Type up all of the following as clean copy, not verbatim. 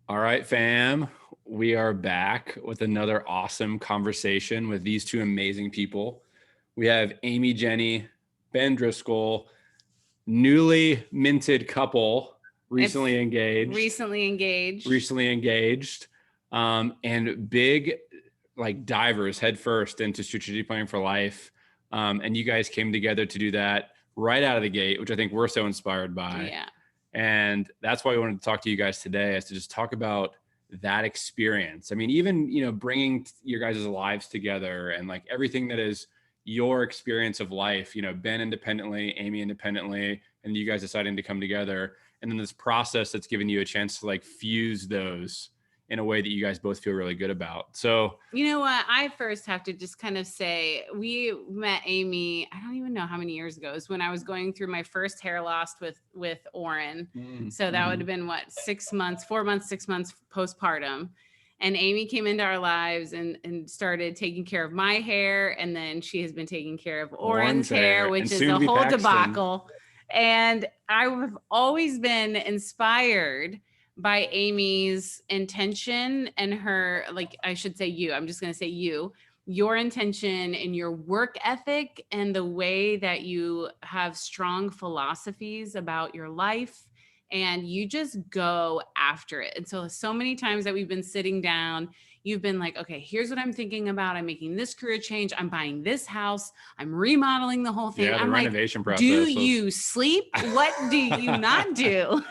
All right, fam. We are back with another awesome conversation with these two amazing people. We have Amy Jenny, Ben Driskell, newly minted couple, recently engaged, and big like divers headfirst into strategic planning for life. And you guys came together to do that right out of the gate, which I think we're so inspired by. Yeah. And that's why we wanted to talk to you guys today, is to just talk about that experience. I mean, even, bringing your guys' lives together and like everything that is your experience of life, Ben independently, Amy independently, and you guys deciding to come together. And then this process that's given you a chance to like fuse those in a way that you guys both feel really good about. So, you know what? I first have to just kind of say, we met Amy, I don't even know how many years ago. It was when I was going through my first hair loss with Oren. So that would have been 4 months, 6 months postpartum. And Amy came into our lives and started taking care of my hair. And then she has been taking care of Oren's hair, which is a whole debacle. And I've always been inspired by Amy's intention and her, like, I should say you, I'm just going to say your intention and your work ethic and the way that you have strong philosophies about your life and you just go after it. And so many times that we've been sitting down, you've been like, okay, here's what I'm thinking about. I'm making this career change. I'm buying this house. I'm remodeling the whole thing. Yeah, the I'm renovation process. Do you sleep? What do you not do?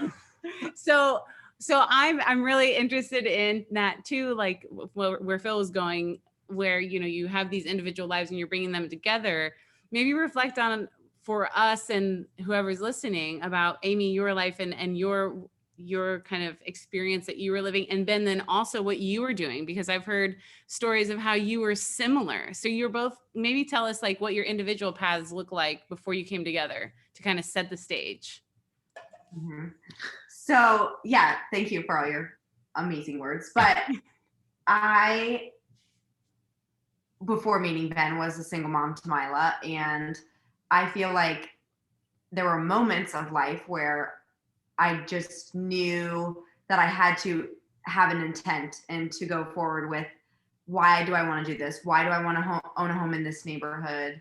So I'm really interested in that too, like where Phil was going, where, you have these individual lives and you're bringing them together. Maybe reflect on, for us and whoever's listening, about Amy, your life and your kind of experience that you were living, and Ben, then also what you were doing, because I've heard stories of how you were similar. So you're both, maybe tell us like what your individual paths look like before you came together to kind of set the stage. Mm-hmm. So yeah, thank you for all your amazing words. But before meeting Ben, was a single mom to Mila, and I feel like there were moments of life where I just knew that I had to have an intent and to go forward with, why do I want to do this? Why do I want to own a home in this neighborhood?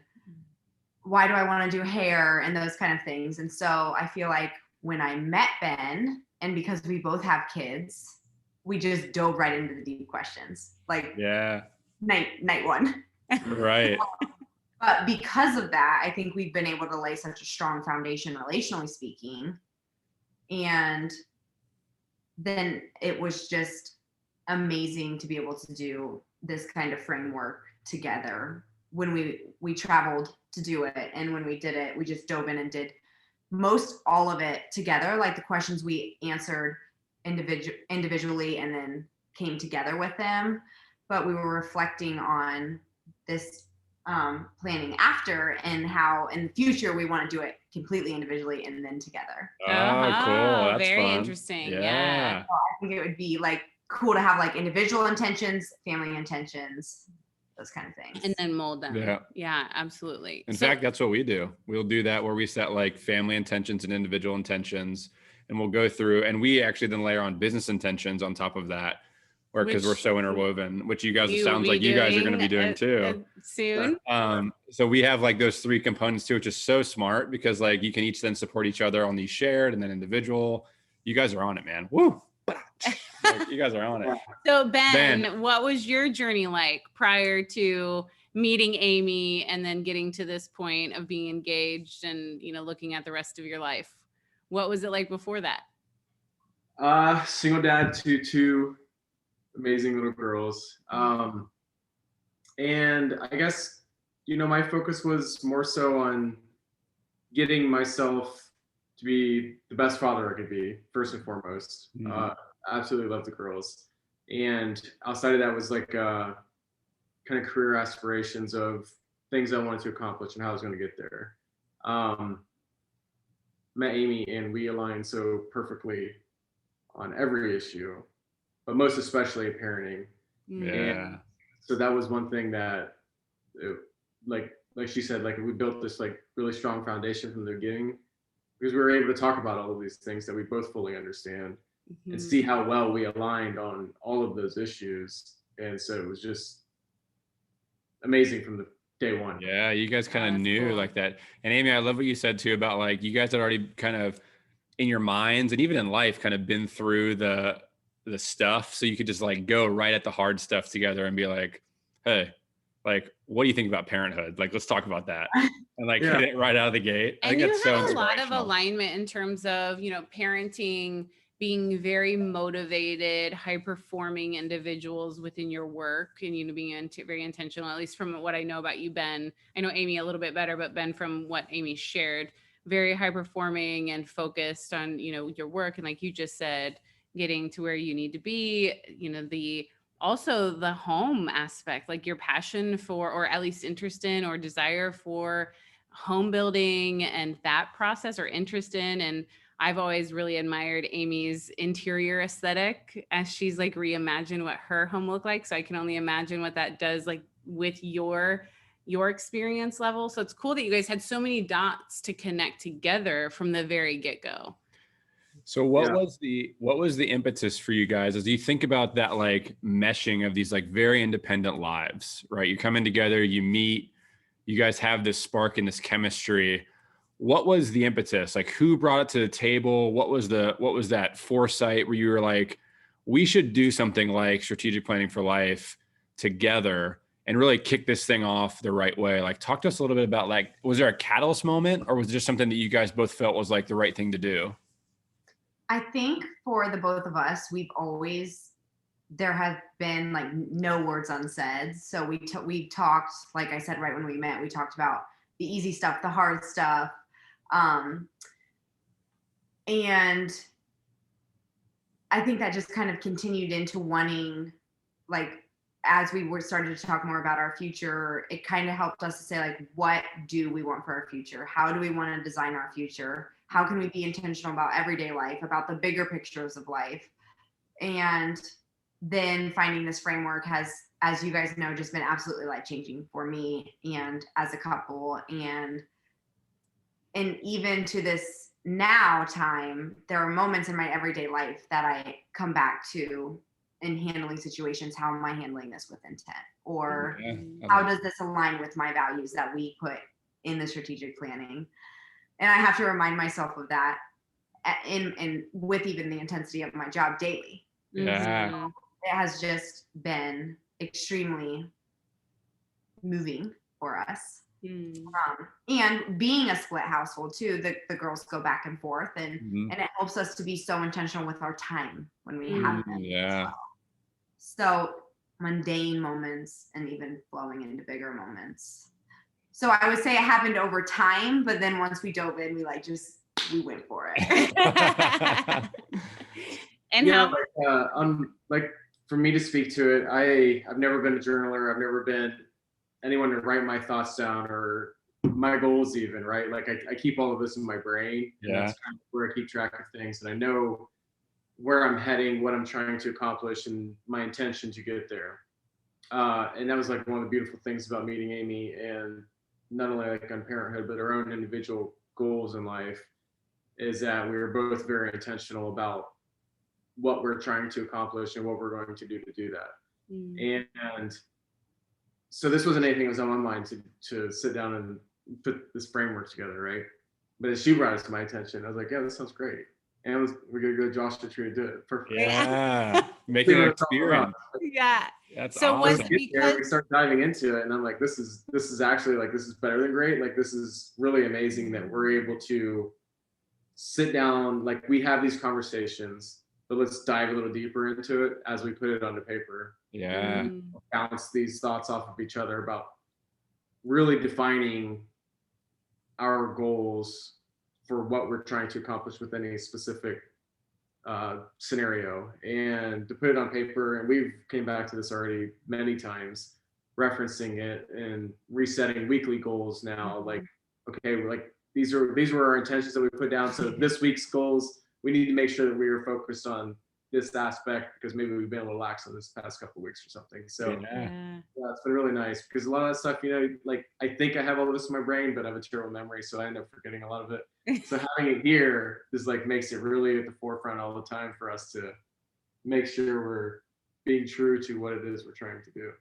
Why do I want to do hair and those kind of things? And so I feel like when I met Ben, and because we both have kids, we just dove right into the deep questions. Like, yeah, night one. Right. But because of that, I think we've been able to lay such a strong foundation, relationally speaking. And then it was just amazing to be able to do this kind of framework together. When we traveled to do it, and when we did it, we just dove in and did most all of it together. Like the questions we answered individually and then came together with them. But we were reflecting on this planning after, and how in the future we want to do it completely individually and then together. Oh, cool. That's very fun. Interesting. Yeah. So I think it would be like cool to have like individual intentions, family intentions, those kind of things. And then mold them. Yeah, absolutely. In fact, that's what we do. We'll do that where we set like family intentions and individual intentions, and we'll go through, and we actually then layer on business intentions on top of that, because we're so interwoven, which you guys, it sounds like you guys are going to be doing too soon. So we have like those three components too, which is so smart, because like you can each then support each other on these shared and then individual. You guys are on it, man. Woo. Like, you guys are on it. So Ben, what was your journey like prior to meeting Amy and then getting to this point of being engaged and, looking at the rest of your life? What was it like before that? Single dad to two amazing little girls. And I guess, my focus was more so on getting myself to be the best father I could be, first and foremost. Absolutely love the girls. And outside of that was like kind of career aspirations of things I wanted to accomplish and how I was going to get there. Met Amy and we aligned so perfectly on every issue, but most especially parenting. Yeah. And so that was one thing that, like she said, like we built this like really strong foundation from the beginning, because we were able to talk about all of these things that we both fully understand. and see how well we aligned on all of those issues. And so it was just amazing from the day one. Yeah, you guys kind of knew like that. And Amy, I love what you said too about like you guys had already kind of in your minds and even in life kind of been through the stuff, so you could just like go right at the hard stuff together and be like, hey, like, what do you think about parenthood? Like, let's talk about that. And like hit it right out of the gate. I And think you that's so have a lot of inspirational. alignment in terms of, you know, parenting, being very motivated, high performing individuals within your work, and, you know, being very intentional, at least from what I know about you, Ben. I know Amy a little bit better, but Ben, from what Amy shared, very high performing and focused on, you know, your work. And like you just said, getting to where you need to be, you know, also the home aspect, like your passion for, or at least interest in or desire for home building and that process, or interest in. And I've always really admired Amy's interior aesthetic as she's like reimagined what her home looked like. So I can only imagine what that does like with your experience level. So it's cool that you guys had so many dots to connect together from the very get-go. So what was the impetus for you guys as you think about that like meshing of these like very independent lives, right? You come in together, you meet, you guys have this spark and this chemistry. What was the impetus? Like, who brought it to the table? What was that foresight where you were like, we should do something like strategic planning for life together and really kick this thing off the right way? Like, talk to us a little bit about like, was there a catalyst moment, or was it just something that you guys both felt was like the right thing to do? I think for the both of us, there have been like no words unsaid. So we talked, like I said, right when we met, we talked about the easy stuff, the hard stuff. And I think that just kind of continued into wanting, like, as we were starting to talk more about our future, it kind of helped us to say, like, what do we want for our future? How do we want to design our future? How can we be intentional about everyday life, about the bigger pictures of life? And then finding this framework has, as you guys know, just been absolutely life-changing for me and as a couple. And even to this now time, there are moments in my everyday life that I come back to in handling situations. How am I handling this with intent? Or how does this align with my values that we put in the strategic planning? And I have to remind myself of that in with even the intensity of my job daily. Yeah. So it has just been extremely moving for us. And being a split household too, the girls go back and forth, and it helps us to be so intentional with our time when we have them as well. So mundane moments and even flowing into bigger moments. So I would say it happened over time, but then once we dove in, we went for it. And how? Like for me to speak to it, I've never been a journaler. I've never been anyone to write my thoughts down or my goals even, right? Like I keep all of this in my brain. And that's kind of where I keep track of things. And I know where I'm heading, what I'm trying to accomplish, and my intention to get there. And that was like one of the beautiful things about meeting Amy, and not only like on parenthood, but our own individual goals in life, is that we were both very intentional about what we're trying to accomplish and what we're going to do that. And so this wasn't anything that was on my mind to sit down and put this framework together, right? But as she brought it to my attention, I was like, yeah, this sounds great. And we're gonna go to Josh to Tree to do it. Perfect. Yeah. Make it an experience. Yeah. That's so awesome. was it because we start diving into it, and I'm like, this is actually like, this is better than great. Like, this is really amazing that we're able to sit down, like we have these conversations, but let's dive a little deeper into it as we put it onto paper. Yeah. Bounce these thoughts off of each other about really defining our goals for what we're trying to accomplish with any specific scenario, and to put it on paper. And we've came back to this already many times, referencing it and resetting weekly goals now. Like, okay, like these were our intentions that we put down. So this week's goals, we need to make sure that we are focused on this aspect because maybe we've been a little lax on this past couple of weeks or something. So Yeah. yeah, it's been really nice because a lot of that stuff, you know, like I think I have all this in my brain, but I have a terrible memory, so I end up forgetting a lot of it. So having it here is like makes it really at the forefront all the time for us to make sure we're being true to what it is we're trying to do.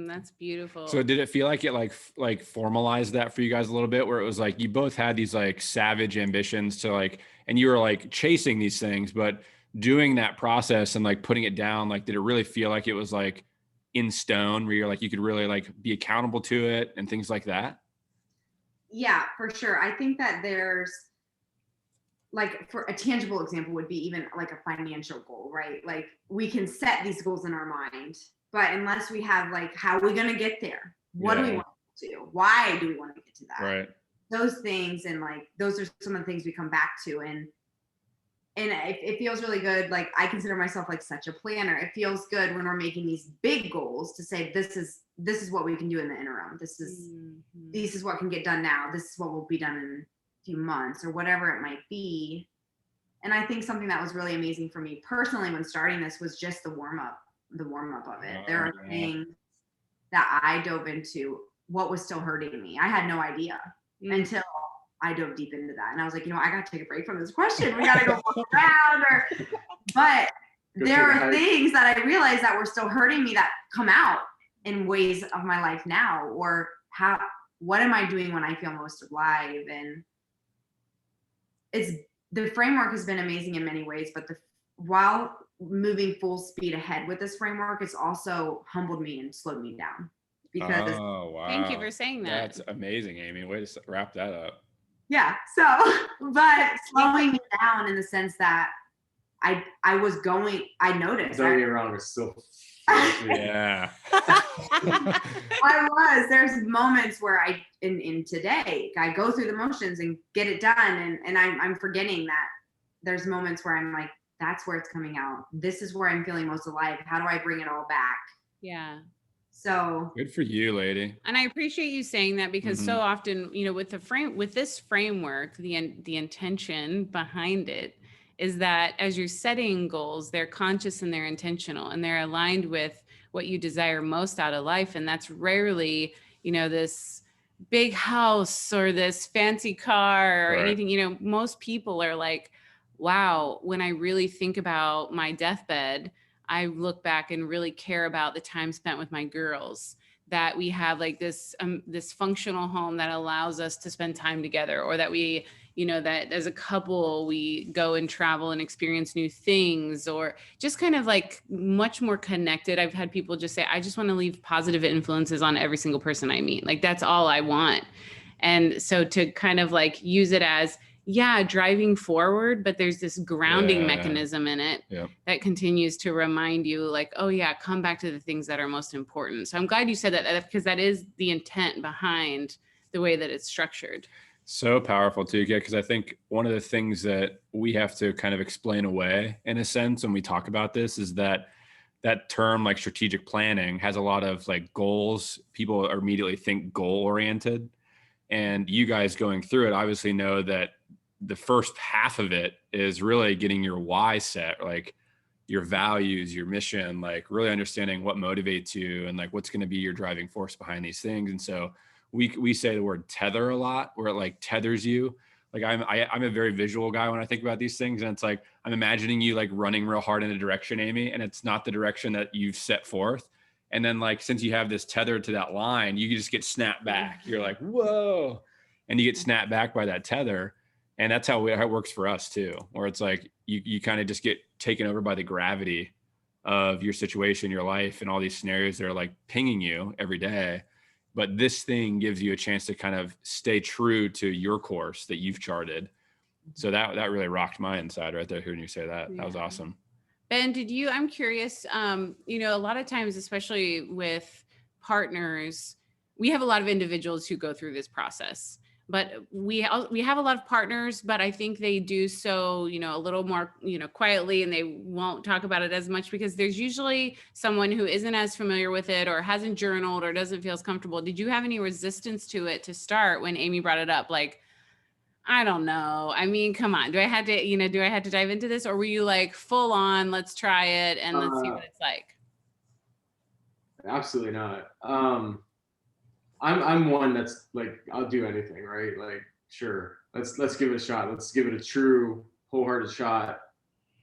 That's beautiful. So did it feel like it like formalized that for you guys a little bit, where it was like you both had these like savage ambitions to like, and you were like chasing these things, but doing that process and like putting it down, like did it really feel like it was like in stone where you're like you could really like be accountable to it and things like that? Yeah, for sure. I think that there's like, for a tangible example would be even like a financial goal, right? Like we can set these goals in our mind, but unless we have like, how are we going to get there? What do we want to do? Why do we want to get to that? Right. Those things, and like those are some of the things we come back to, and it feels really good. Like I consider myself like such a planner. It feels good when we're making these big goals to say this is what we can do in the interim. This is what can get done now. This is what will be done in a few months or whatever it might be. And I think something that was really amazing for me personally when starting this was just the warm up of it. There are things that I dove into what was still hurting me. I had no idea until I dove deep into that. And I was like, I got to take a break from this question. We got to go walk around. But there are things that I realized that were still hurting me that come out in ways of my life now, or what am I doing when I feel most alive? And the framework has been amazing in many ways, but while moving full speed ahead with this framework, it's also humbled me and slowed me down. Because Thank you for saying that. That's amazing, Amy. Way to wrap that up. Yeah. So, but slowing me down in the sense that I noticed. Don't get me wrong, it's still yeah. There's moments where in today, I go through the motions and get it done. And I'm forgetting that there's moments where I'm like, that's where it's coming out. This is where I'm feeling most alive. How do I bring it all back? Yeah. So good for you, lady. And I appreciate you saying that, because so often, with this framework, the intention behind it is that as you're setting goals, they're conscious and they're intentional and they're aligned with what you desire most out of life. And that's rarely, this big house or this fancy car or anything. Most people are like, wow, when I really think about my deathbed, I look back and really care about the time spent with my girls, that we have like this functional home that allows us to spend time together, or that we, that as a couple, we go and travel and experience new things, or just kind of like much more connected. I've had people just say, I just want to leave positive influences on every single person I meet. Like, that's all I want. And so to kind of like use it as, driving forward, but there's this grounding mechanism in it that continues to remind you like, oh yeah, come back to the things that are most important. So I'm glad you said that, because that is the intent behind the way that it's structured. So powerful too, because I think one of the things that we have to kind of explain away in a sense when we talk about this is that term, like strategic planning, has a lot of like goals. People immediately think goal oriented, and you guys going through it obviously know that the first half of it is really getting your why set, like your values, your mission, like really understanding what motivates you and like what's going to be your driving force behind these things. And so we say the word tether a lot, where it like tethers you. Like I'm a very visual guy when I think about these things, and it's like I'm imagining you like running real hard in a direction, Amy, and it's not the direction that you've set forth. And then like, since you have this tether to that line, you just get snapped back. You're like, whoa, and you get snapped back by that tether. And that's how it works for us too, where it's like you kind of just get taken over by the gravity of your situation, your life, and all these scenarios that are like pinging you every day. But this thing gives you a chance to kind of stay true to your course that you've charted. So that really rocked my inside right there hearing you say that. That was awesome. Ben, I'm curious, a lot of times, especially with partners, we have a lot of individuals who go through this process. But we have a lot of partners, but I think they do so, a little more, quietly, and they won't talk about it as much because there's usually someone who isn't as familiar with it or hasn't journaled or doesn't feel as comfortable. Did you have any resistance to it to start when Amy brought it up? Like, I don't know. I mean, come on. Do I have to dive into this, or were you like full on, let's try it and let's see what it's like? Absolutely not. I'm one that's like, I'll do anything, right? Like, sure, let's give it a shot. Let's give it a true, wholehearted shot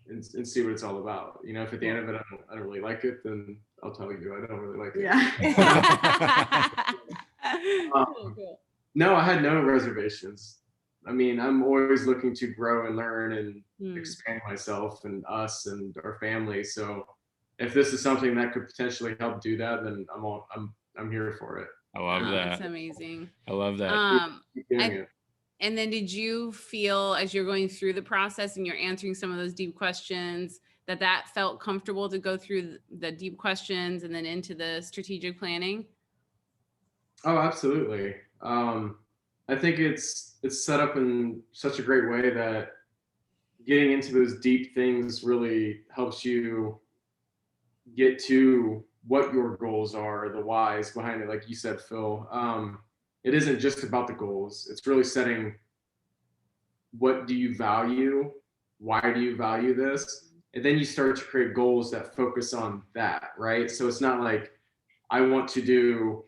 and see what it's all about. You know, if at the end of it I don't really like it, then I'll tell you I don't really like it. Yeah. Cool. No, I had no reservations. I mean, I'm always looking to grow and learn and expand myself and us and our family. So if this is something that could potentially help do that, then I'm here for it. I love that. That's amazing. I love that. Keep doing it. And then did you feel, as you're going through the process and you're answering some of those deep questions, that felt comfortable to go through the deep questions and then into the strategic planning? Oh, absolutely. I think it's set up in such a great way that getting into those deep things really helps you get to what your goals are, the whys behind it. Like you said, Phil, it isn't just about the goals. It's really setting, what do you value? Why do you value this? And then you start to create goals that focus on that, right? So it's not like, I want to do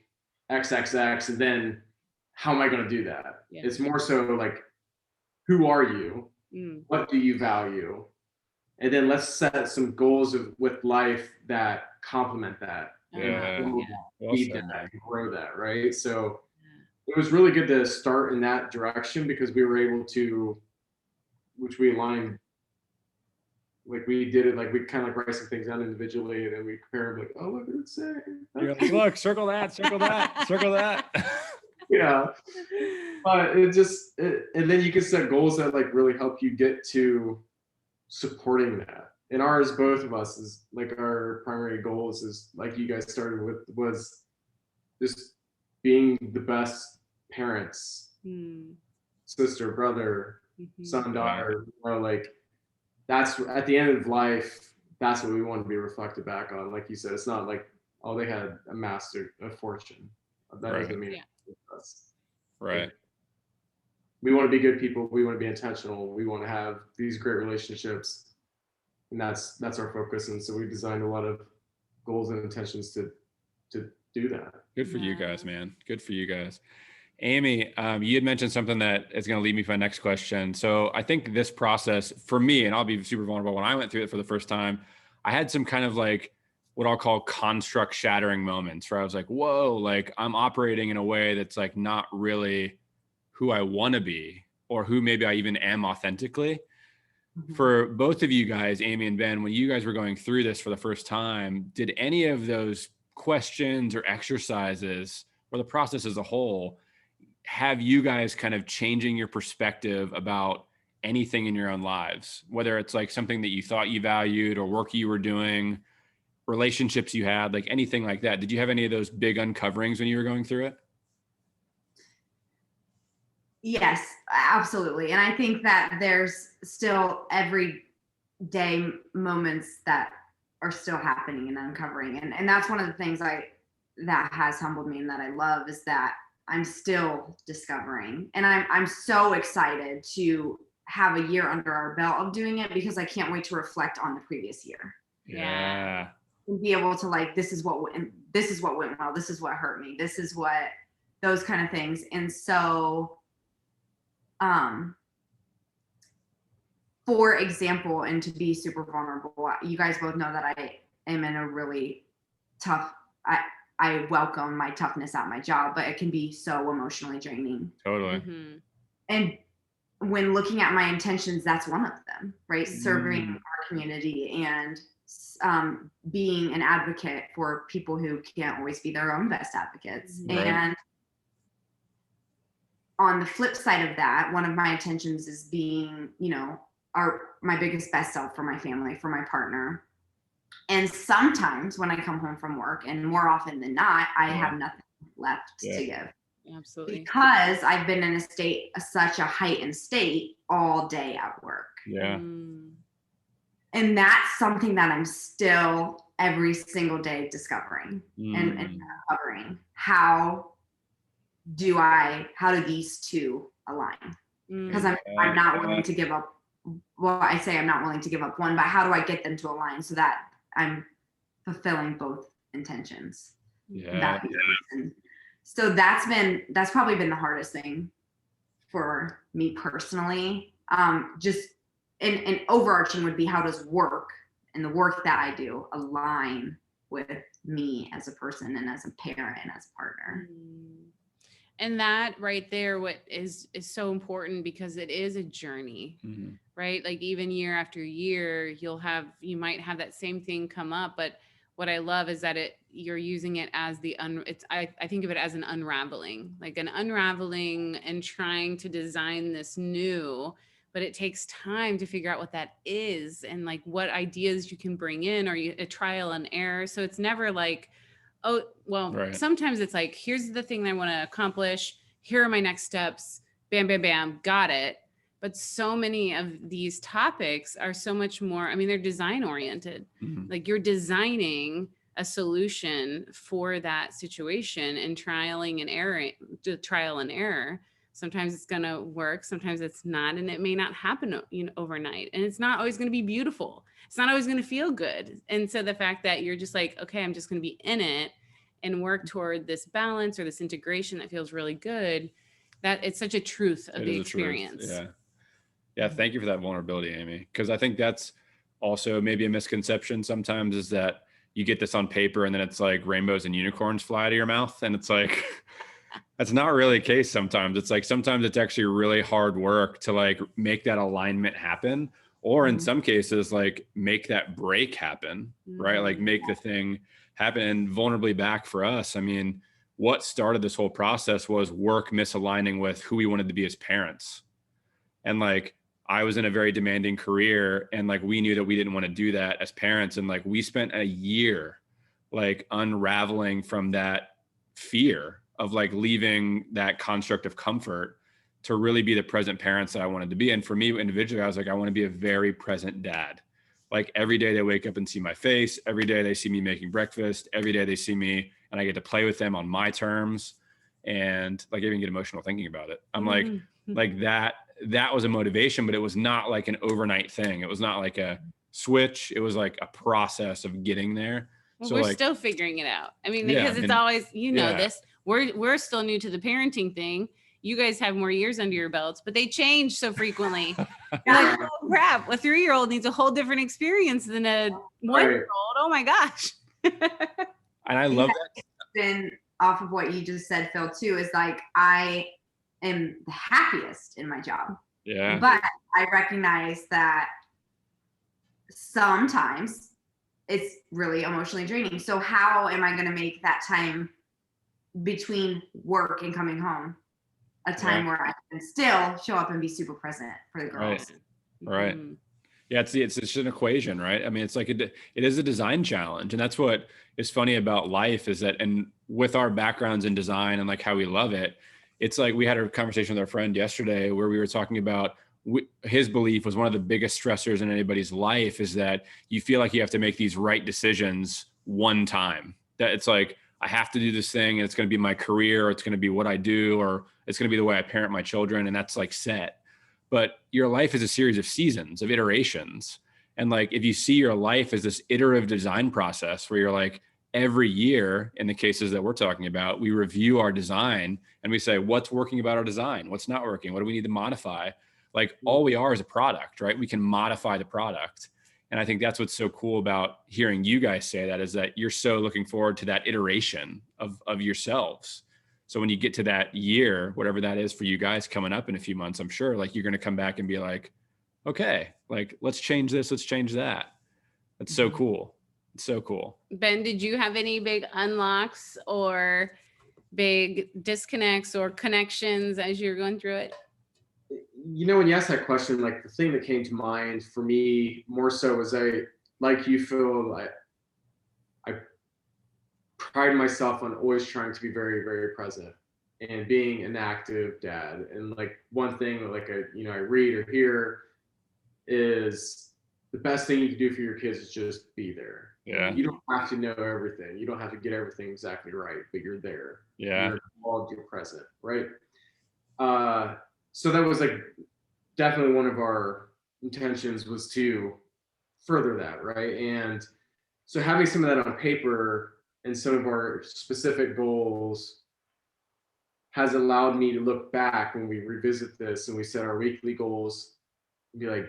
XXX and then how am I going to do that? Yeah. It's more so like, who are you? What do you value? And then let's set some goals with life that complement that. Yeah. Feed that, grow that, right? So it was really good to start in that direction because we were able to, which we aligned, like we did it, like we kind of like write some things down individually and then we compare them like, oh, look what it's saying. You're like, look, circle that, circle that, circle that. Yeah. But and then you can set goals that like really help you get to supporting that. And ours, both of us, is like our primary goals is like you guys started with, was just being the best parents, sister, brother, son, daughter, you know, like that's at the end of life, that's what we want to be reflected back on. Like you said, it's not like, oh, they had amassed a fortune. That doesn't mean us. Right. We want to be good people. We want to be intentional. We want to have these great relationships. And that's our focus. And so we designed a lot of goals and intentions to do that. Good for you guys, man. Good for you guys. Amy, you had mentioned something that is going to lead me to my next question. So I think this process for me, and I'll be super vulnerable, when I went through it for the first time, I had some kind of like what I'll call construct shattering moments where I was like, whoa, like I'm operating in a way that's like not really who I want to be or who maybe I even am authentically. For both of you guys, Amy and Ben, when you guys were going through this for the first time, did any of those questions or exercises or the process as a whole have you guys kind of changing your perspective about anything in your own lives, whether it's like something that you thought you valued or work you were doing, relationships you had, like anything like that? Did you have any of those big uncoverings when you were going through it? Yes, absolutely. And I think that there's still everyday moments that are still happening and uncovering. And that's one of the things that has humbled me and that I love is that I'm still discovering. And I'm so excited to have a year under our belt of doing it because I can't wait to reflect on the previous year. Yeah. And be able to like, this is what went well, this is what hurt me, this is what, those kind of things. And so for example, and to be super vulnerable, you guys both know that I am in a really tough, I welcome my toughness at my job, but it can be so emotionally draining. Totally. And when looking at my intentions, that's one of them, right? Serving our community and being an advocate for people who can't always be their own best advocates. Right. And on the flip side of that, one of my intentions is being, you know, my biggest best self for my family, for my partner. And sometimes when I come home from work, and more often than not, I have nothing left to give. Absolutely. Because I've been in such a heightened state all day at work. Yeah. And that's something that I'm still every single day discovering and uncovering. How do these two align? because I'm not willing to give up. Well, I say I'm not willing to give up one, but how do I get them to align so that I'm fulfilling both intentions? Yeah. So that's probably been the hardest thing for me personally. Just and overarching would be, how does work and the work that I do align with me as a person and as a parent and as a partner? And that right there, what is so important, because it is a journey, right? Like even year after year, you might have that same thing come up, but what I love is that you're using it as I think of it as an unraveling and trying to design this new, but it takes time to figure out what that is and like what ideas you can bring in, or a trial and error. So it's never like, oh, well, sometimes it's like, here's the thing that I want to accomplish. Here are my next steps. Bam, bam, bam. Got it. But so many of these topics are so much more, I mean, they're design oriented. Like you're designing a solution for that situation and trial and error. Sometimes it's going to work. Sometimes it's not. And it may not happen overnight. And it's not always going to be beautiful. It's not always going to feel good. And so the fact that you're just like, okay, I'm just going to be in it and work toward this balance or this integration that feels really good, that it's such a truth of the experience. Yeah. Thank you for that vulnerability, Amy. Because I think that's also maybe a misconception sometimes, is that you get this on paper and then it's like rainbows and unicorns fly out of your mouth. And it's like, that's not really the case sometimes. It's like, sometimes it's actually really hard work to like make that alignment happen. Or in some cases, like make that break happen, right? Like make the thing happen. And vulnerably back for us, I mean, what started this whole process was work misaligning with who we wanted to be as parents. And like, I was in a very demanding career, and like, we knew that we didn't want to do that as parents. And like, we spent a year like unraveling from that fear of like leaving that construct of comfort to really be the present parents that I wanted to be. And for me individually, I was like, I want to be a very present dad. Like every day they wake up and see my face, every day they see me making breakfast, every day they see me and I get to play with them on my terms. And like, I even get emotional thinking about it. I'm like that was a motivation, but it was not like an overnight thing. It was not like a switch. It was like a process of getting there. Well, so we're like, still figuring it out. I mean, because it's always, this, we're still new to the parenting thing. You guys have more years under your belts, but they change so frequently. Like, oh crap, a 3-year-old needs a whole different experience than a 1-year-old. Oh my gosh. And I love that. Been off of what you just said, Phil, too, is like, I am the happiest in my job. Yeah. But I recognize that sometimes it's really emotionally draining. So how am I going to make that time between work and coming home a time where I can still show up and be super present for the girls? Right. Yeah, it's just an equation, right? I mean, it's like it is a design challenge. And that's what is funny about life, is that, and with our backgrounds in design and like how we love it, it's like we had a conversation with our friend yesterday where we were talking about his belief was one of the biggest stressors in anybody's life is that you feel like you have to make these right decisions one time. That it's like, I have to do this thing and it's going to be my career, or it's going to be what I do, or it's going to be the way I parent my children. And that's like set. But your life is a series of seasons, of iterations. And like, if you see your life as this iterative design process where you're like, every year, in the cases that we're talking about, we review our design and we say, what's working about our design? What's not working? What do we need to modify? Like, all we are is a product, right? We can modify the product. And I think that's what's so cool about hearing you guys say that, is that you're so looking forward to that iteration of yourselves. So when you get to that year, whatever that is for you guys coming up in a few months, I'm sure like you're going to come back and be like, okay, like, let's change this. Let's change that. That's so cool. It's so cool. Ben, did you have any big unlocks or big disconnects or connections as you're going through it? When you asked that question, like the thing that came to mind for me more so was like you feel like I pride myself on always trying to be very, very present and being an active dad. And like one thing like I read or hear is the best thing you can do for your kids is just be there. Yeah. You don't have to know everything. You don't have to get everything exactly right, but you're there. Yeah. You're involved, you're present, right? so that was like definitely one of our intentions, was to further that, right? And so having some of that on paper and some of our specific goals has allowed me to look back when we revisit this and we set our weekly goals and be like,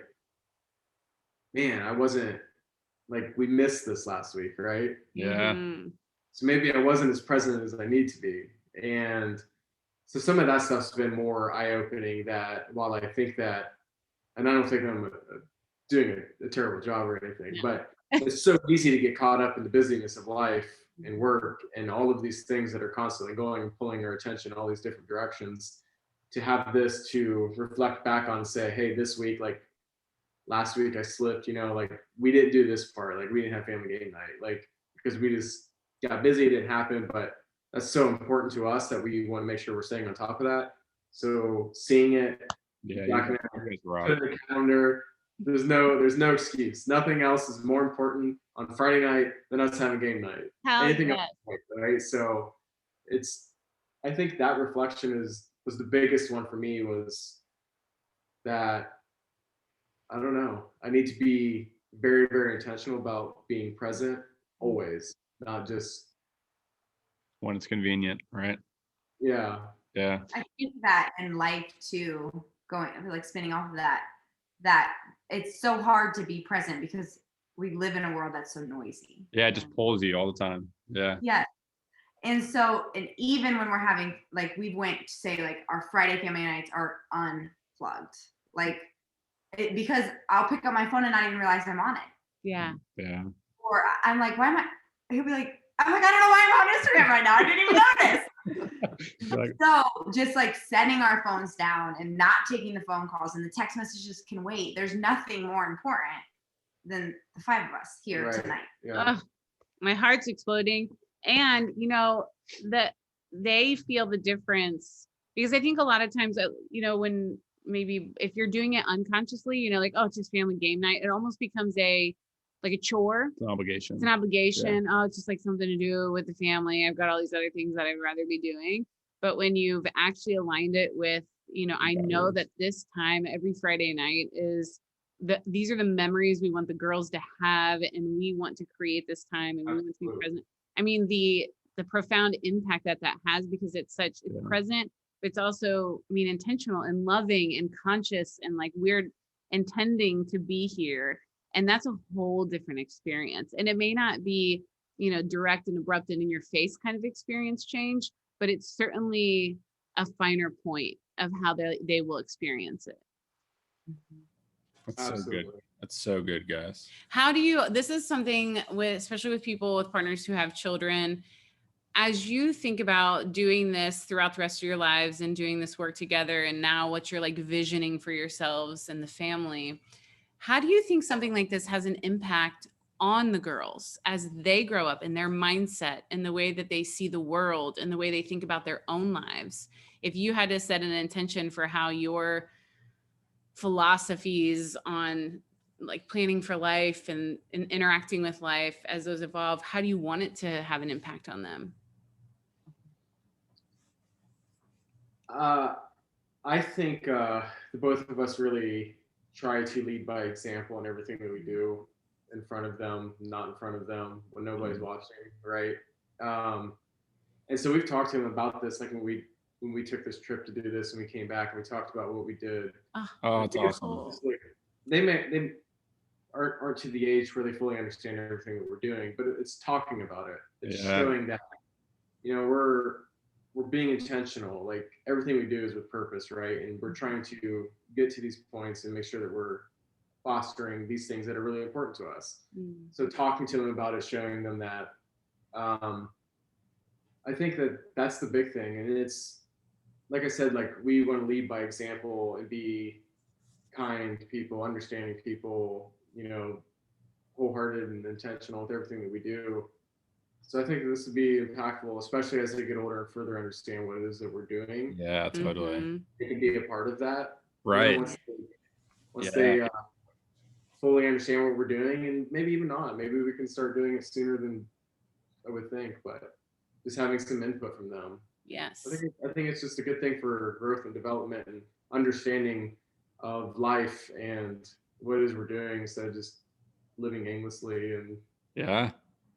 man, I wasn't, like, we missed this last week, right? Yeah. Mm-hmm. So maybe I wasn't as present as I need to be. And so some of that stuff's been more eye-opening, that while I think that, and I don't think I'm doing a terrible job or anything, but it's so easy to get caught up in the busyness of life and work and all of these things that are constantly going and pulling our attention in all these different directions, to have this to reflect back on, say, hey, this week, like last week I slipped, like we didn't do this part, like we didn't have family game night, like because we just got busy, it didn't happen, but that's so important to us that we want to make sure we're staying on top of that. So seeing it, Yeah. document, put it in the calendar. There's no excuse. Nothing else is more important on Friday night than us having game night. Anything else, right? So I think that reflection was the biggest one for me, was that, I don't know, I need to be very, very intentional about being present always, not just when it's convenient, right? Yeah. I think that in life too, going like spinning off of that it's so hard to be present because we live in a world that's so noisy. Yeah, it just pulls you all the time. Yeah. And so, and even when we're having, like, we went to say, like, our Friday family nights are unplugged, like, because I'll pick up my phone and not even realize I'm on it. Yeah. Or I'm like, why am I? He'll be like, I'm like, I don't know why I'm on Instagram right now. I didn't even notice. So just like setting our phones down and not taking the phone calls, and the text messages can wait. There's nothing more important than the five of us here tonight. Yeah. My heart's exploding. And that they feel the difference, because I think a lot of times, when maybe if you're doing it unconsciously, like, oh, it's just family game night, it almost becomes like a chore. It's an obligation. Yeah. Oh, it's just like something to do with the family. I've got all these other things that I'd rather be doing. But when you've actually aligned it with, I know that this time every Friday night these are the memories we want the girls to have, and we want to create this time, and we want to be present. I mean, the profound impact that has, because it's present, but it's also, intentional and loving and conscious, and like we're intending to be here. And that's a whole different experience. And it may not be, direct and abrupt and in your face kind of experience change, but it's certainly a finer point of how they will experience it. That's so good. That's so good, guys. This is something especially with people with partners who have children, as you think about doing this throughout the rest of your lives and doing this work together, and now what you're like visioning for yourselves and the family, how do you think something like this has an impact on the girls as they grow up, in their mindset and the way that they see the world and the way they think about their own lives? If you had to set an intention for how your philosophies on like planning for life and interacting with life as those evolve, how do you want it to have an impact on them? I think the both of us really try to lead by example in everything that we do, in front of them, not in front of them, when nobody's watching, right? And so we've talked to them about this, like when we took this trip to do this, and we came back and we talked about what we did. Oh, it's awesome. They aren't to the age where they fully understand everything that we're doing, but it's talking about it. It's showing that, we're being intentional. Like everything we do is with purpose, right? And we're trying to get to these points and make sure that we're fostering these things that are really important to us. So talking to them about it, showing them that, I think that's the big thing. And it's, like I said, like we want to lead by example and be kind people, understanding people, wholehearted and intentional with everything that we do. So I think this would be impactful, especially as they get older and further understand what it is that we're doing. Yeah, totally. They can be a part of that. Right. Once they fully understand what we're doing, and maybe even not. Maybe we can start doing it sooner than I would think, but just having some input from them. Yes. I think it's just a good thing for growth and development, and understanding of life and what it is we're doing, instead of just living aimlessly and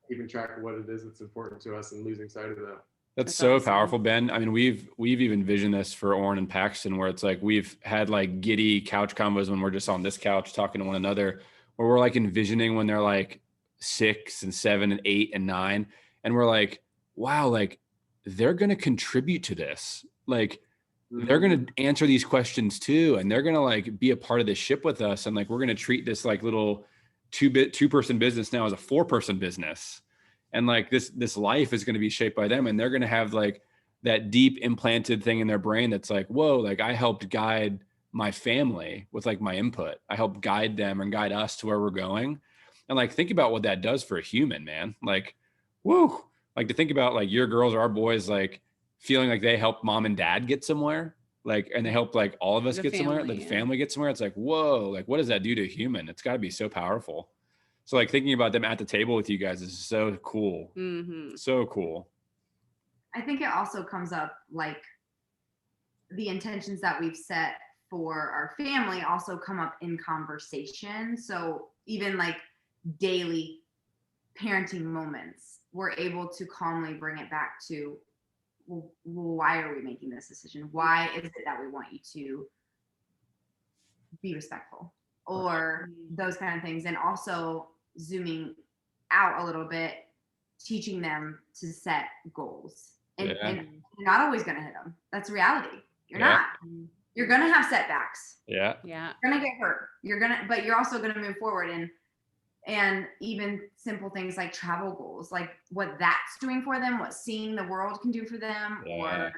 keeping track of what it is that's important to us and losing sight of that. That's so awesome. Powerful, Ben. I mean, we've even envisioned this for Orrin and Paxton, where it's like we've had like giddy couch combos when we're just on this couch talking to one another, where we're like envisioning when they're like 6 and 7 and 8 and 9, and we're like, wow, like they're going to contribute to this. Like they're going to answer these questions too, and they're going to like be a part of this ship with us, and like we're going to treat this like little two-person business now as a 4-person business. And like this life is going to be shaped by them, and they're going to have like that deep implanted thing in their brain that's like, whoa, like I helped guide my family with like my input. I helped guide them and guide us to where we're going. And like, think about what that does for a human, man. Like, woo, like to think about like your girls or our boys, like feeling like they help mom and dad get somewhere, like, and they help like all of us get somewhere, like the family get somewhere. It's like, whoa, like what does that do to a human? It's gotta be so powerful. So like thinking about them at the table with you guys is so cool. So cool. I think it also comes up like the intentions that we've set for our family also come up in conversation. So even like daily parenting moments, we're able to calmly bring it back to, well, why are we making this decision? Why is it that we want you to be respectful? Or those kind of things. And also zooming out a little bit, teaching them to set goals. And you're not always going to hit them. That's reality. You're not. You're going to have setbacks. Yeah. You're going to get hurt. But you're also going to move forward. And even simple things like travel goals, like what that's doing for them, what seeing the world can do for them, or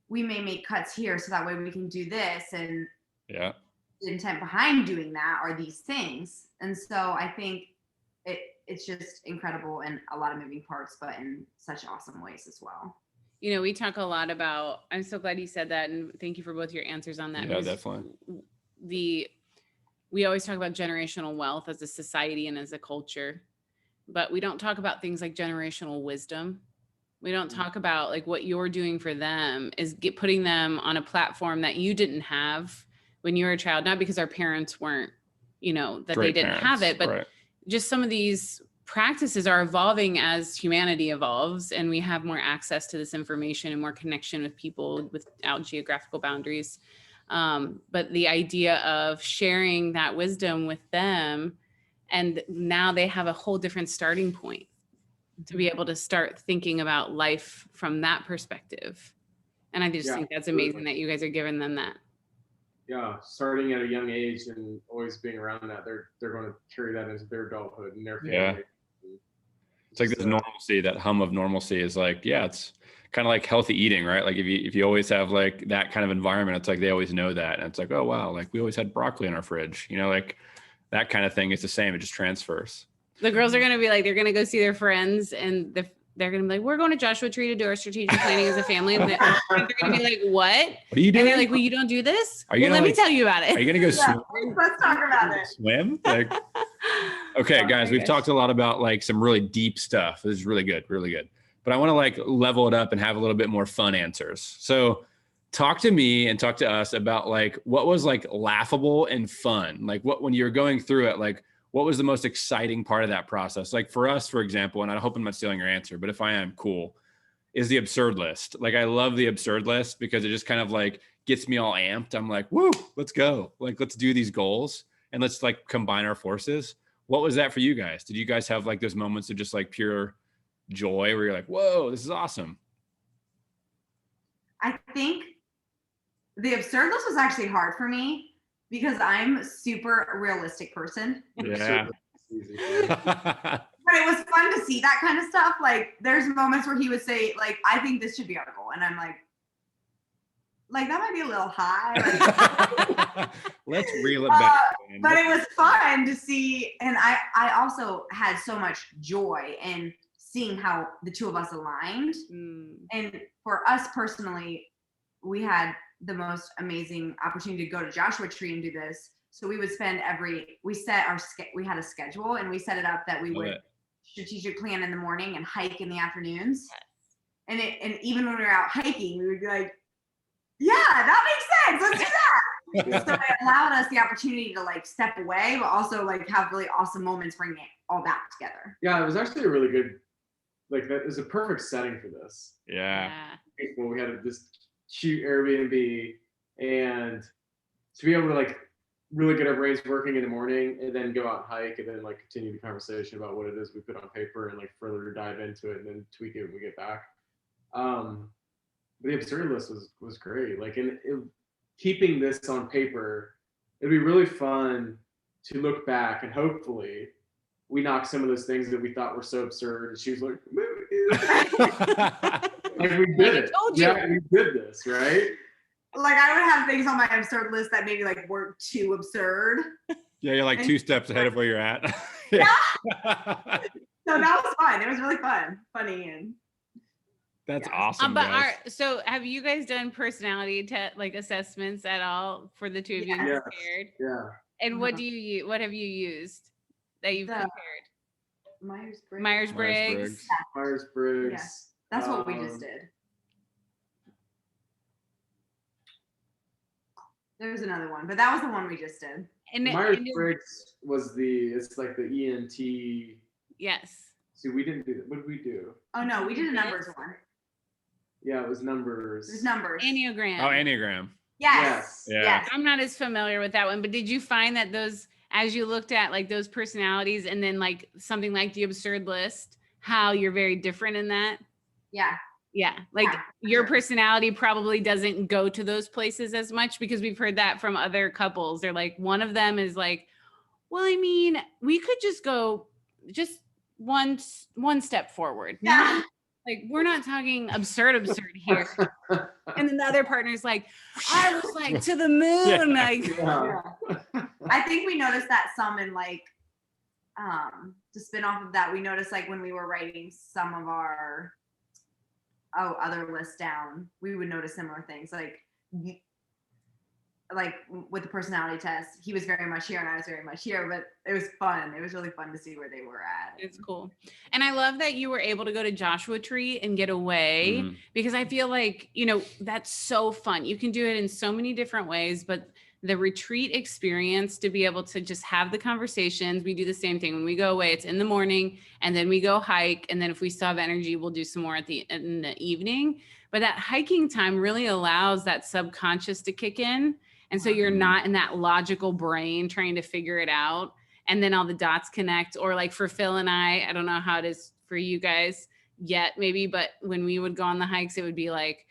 we may make cuts here so that way we can do this. And the intent behind doing that are these things. And so I think it's just incredible, and a lot of moving parts, but in such awesome ways as well. You know, we talk a lot about, I'm so glad you said that, and thank you for both your answers on that. Yeah, definitely. We always talk about generational wealth as a society and as a culture, but we don't talk about things like generational wisdom. We don't talk about like what you're doing for them is putting them on a platform that you didn't have when you were a child, not because our parents weren't, you know, that Great they didn't have it, but just some of these practices are evolving as humanity evolves, and we have more access to this information and more connection with people without geographical boundaries. But the idea of sharing that wisdom with them, and now they have a whole different starting point to be able to start thinking about life from that perspective. And I just think that's amazing that you guys are giving them that. Yeah, starting at a young age and always being around that, they're going to carry that into their adulthood and their family. Yeah. It's like this normalcy, that hum of normalcy is like, it's kind of like healthy eating, right? Like if you always have like that kind of environment, it's like they always know that. And it's like, oh, wow, like we always had broccoli in our fridge, you know, like that kind of thing is the same. It just transfers. The girls are going to be like, they're going to go see their friends, and they're going to be like, we're going to Joshua Tree to do our strategic planning as a family. And they're going to be like, what? What are you doing? And they're like, well, you don't do this? Are you let me tell you about it. Are you going to go swim? Let's talk about it. Swim? Like, okay, guys, we've talked a lot about like some really deep stuff. This is really good, really good. But I want to like level it up and have a little bit more fun answers. So talk to me and talk to us about like what was like laughable and fun. Like when you were going through it, like what was the most exciting part of that process? Like for us, for example, and I hope I'm not stealing your answer, but if I am, cool, is the absurd list. Like I love the absurd list because it just kind of like gets me all amped. I'm like, woo, let's go. Like, let's do these goals and let's like combine our forces. What was that for you guys? Did you guys have like those moments of just like pure joy where you're like, whoa, this is awesome? I think the absurd list was actually hard for me because I'm a super realistic person. Yeah. But it was fun to see that kind of stuff. Like there's moments where he would say, like, I think this should be our goal. And I'm like that might be a little high. Let's reel it back. But it was fun to see. And I also had so much joy in seeing how the two of us aligned. And for us personally, we had the most amazing opportunity to go to Joshua Tree and do this. So we would spend we had a schedule and we set it up that we would strategic plan in the morning and hike in the afternoons. And even when we were out hiking, we would be like, yeah, that makes sense. Let's do that. So it allowed us the opportunity to like step away, but also like have really awesome moments bringing it all back together. Yeah, it was actually a really good, like that is a perfect setting for this. Yeah. When we had this cute Airbnb, and to be able to like really get our brains working in the morning and then go out and hike and then like continue the conversation about what it is we put on paper and like further dive into it and then tweak it when we get back. The absurd list was great. Like, keeping this on paper, it'd be really fun to look back and hopefully we knock some of those things that we thought were so absurd. And she was like, like we did it. Yeah, we did this, right? Like I would have things on my absurd list that maybe like weren't too absurd. Yeah, you're like 2 steps ahead of where you're at. Yeah. So that was fun. It was really fun, funny, and that's awesome. But so have you guys done personality like assessments at all for the two of you compared? Yeah. And what do you use? What have you used that you've compared? Myers-Briggs. Myers-Briggs. Myers-Briggs. Yeah. That's what we just did. There's another one, but that was the one we just did. And Myers-Briggs was it's like the ENT. Yes. See, we didn't do that. What did we do? Oh no, we did a numbers one. Yeah, it was numbers. It was numbers. Enneagram. Oh, Enneagram. Yes. Yeah. Yes. I'm not as familiar with that one, but did you find that those, as you looked at like those personalities and then like something like the absurd list, how you're very different in that? Yeah. Yeah. Like Yeah, your sure. personality probably doesn't go to those places as much because we've heard that from other couples. They're like, one of them is like, well, I mean, we could just go just one step forward. Yeah. Like, we're not talking absurd here. And then the other partner's like, I was like to the moon. Yeah. Like, Yeah. I think we noticed that some in like, to spin off of that, we noticed like when we were writing some of our other lists down, we would notice similar things. Like with the personality test, he was very much here and I was very much here, but it was fun. It was really fun to see where they were at. it's cool. And I love that you were able to go to Joshua Tree and get away because I feel like, that's so fun. You can do it in so many different ways, but the retreat experience to be able to just have the conversations. We do the same thing when we go away. It's in the morning and then we go hike. And then if we still have energy, we'll do some more in the evening. But that hiking time really allows that subconscious to kick in. And so you're not in that logical brain trying to figure it out. And then all the dots connect. Or like for Phil and I don't know how it is for you guys yet maybe, but when we would go on the hikes, it would be like,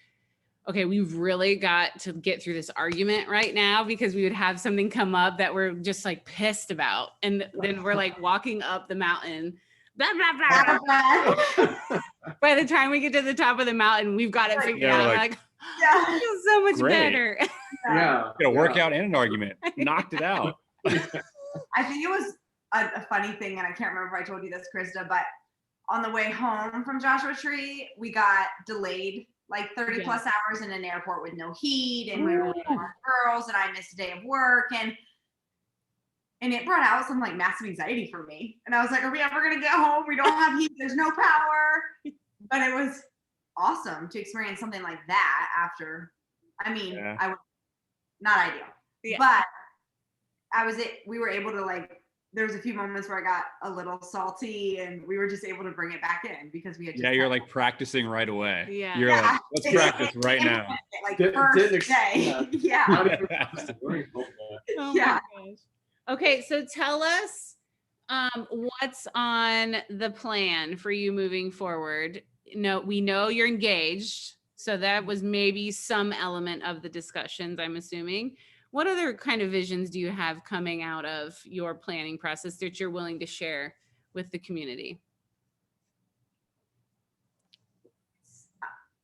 okay, we've really got to get through this argument right now because we would have something come up that we're just like pissed about. And then we're like walking up the mountain, blah, blah, blah. By the time we get to the top of the mountain, we've got it figured out. Like, I feel so much better. Yeah. Got a workout and an argument. Knocked it out. I think it was a funny thing, and I can't remember if I told you this, Krista, but on the way home from Joshua Tree, we got delayed like 30 plus hours in an airport with no heat, and we were waiting on our girls, and I missed a day of work, and it brought out some like massive anxiety for me. And I was like, are we ever gonna get home? We don't have heat, there's no power. But it was awesome to experience something like that after. I mean, I would not ideal, but we were able to like, there was a few moments where I got a little salty and we were just able to bring it back in because we had just you're like practicing right away. Yeah. You're like, let's practice right now. Like first day. Yeah. Oh my gosh. Okay, so tell us what's on the plan for you moving forward. We know you're engaged, so that was maybe some element of the discussions, I'm assuming. What other kind of visions do you have coming out of your planning process that you're willing to share with the community?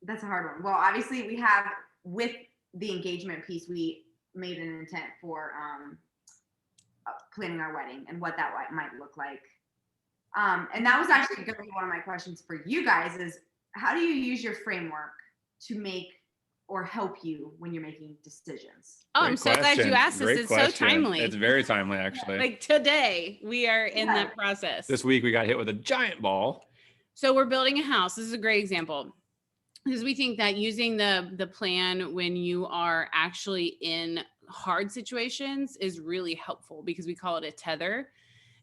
That's a hard one. Well, obviously we have, with the engagement piece, we made an intent for planning our wedding and what that might look like. And that was actually going to be one of my questions for you guys is, how do you use your framework to make or help you when you're making decisions? Oh, I'm so glad you asked this. It's so timely. It's very timely, actually. Like today, we are in that process. This week, we got hit with a giant ball. So we're building a house. This is a great example because we think that using the plan when you are actually in hard situations is really helpful because we call it a tether.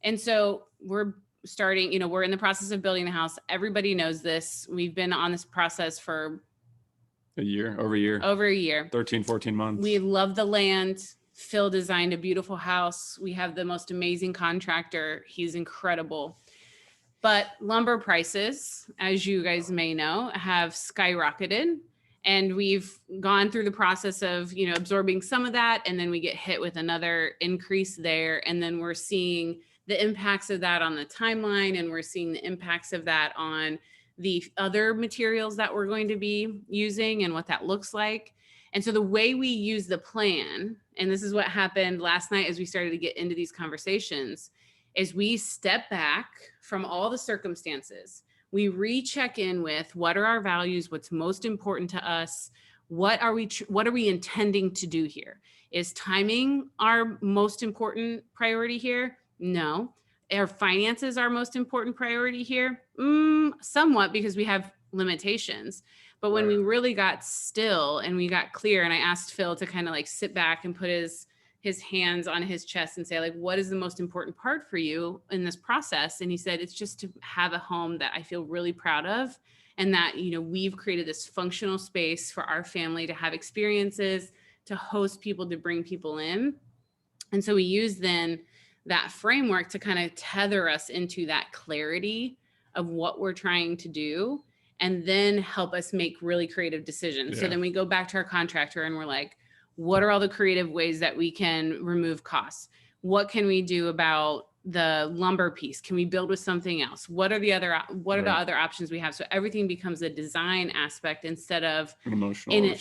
And so we're starting, you know, we're in the process of building the house. Everybody knows this. We've been on this process for over a year, 13, 14 months. We love the land. Phil designed a beautiful house. We have the most amazing contractor. He's incredible. But lumber prices, as you guys may know, have skyrocketed. And we've gone through the process of, you know, absorbing some of that. And then we get hit with another increase there. And then we're seeing the impacts of that on the timeline. And we're seeing the impacts of that on the other materials that we're going to be using and what that looks like. And so the way we use the plan, and this is what happened last night as we started to get into these conversations, is we step back from all the circumstances. We recheck in with what are our values, what's most important to us, what are we intending to do here? Is timing our most important priority here? No. Are finances our most important priority here? Somewhat, because we have limitations. But when we really got still and we got clear, and I asked Phil to kind of like sit back and put his hands on his chest and say, like, what is the most important part for you in this process? And he said, it's just to have a home that I feel really proud of. And that, you know, we've created this functional space for our family to have experiences, to host people, to bring people in. And so we use then that framework to kind of tether us into that clarity of what we're trying to do, and then help us make really creative decisions. So then we go back to our contractor and we're like, what are all the creative ways that we can remove costs? What can we do about the lumber piece? Can we build with something else? What are the other options we have? So everything becomes a design aspect instead of an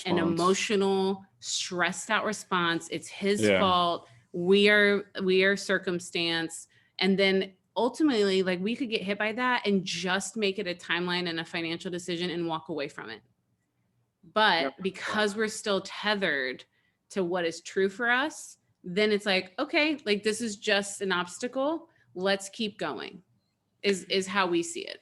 emotional stressed out response. It's his fault. We are circumstance. And then ultimately, like, we could get hit by that and just make it a timeline and a financial decision and walk away from it. But because we're still tethered to what is true for us, then it's like, okay, like, this is just an obstacle. Let's keep going, is how we see it.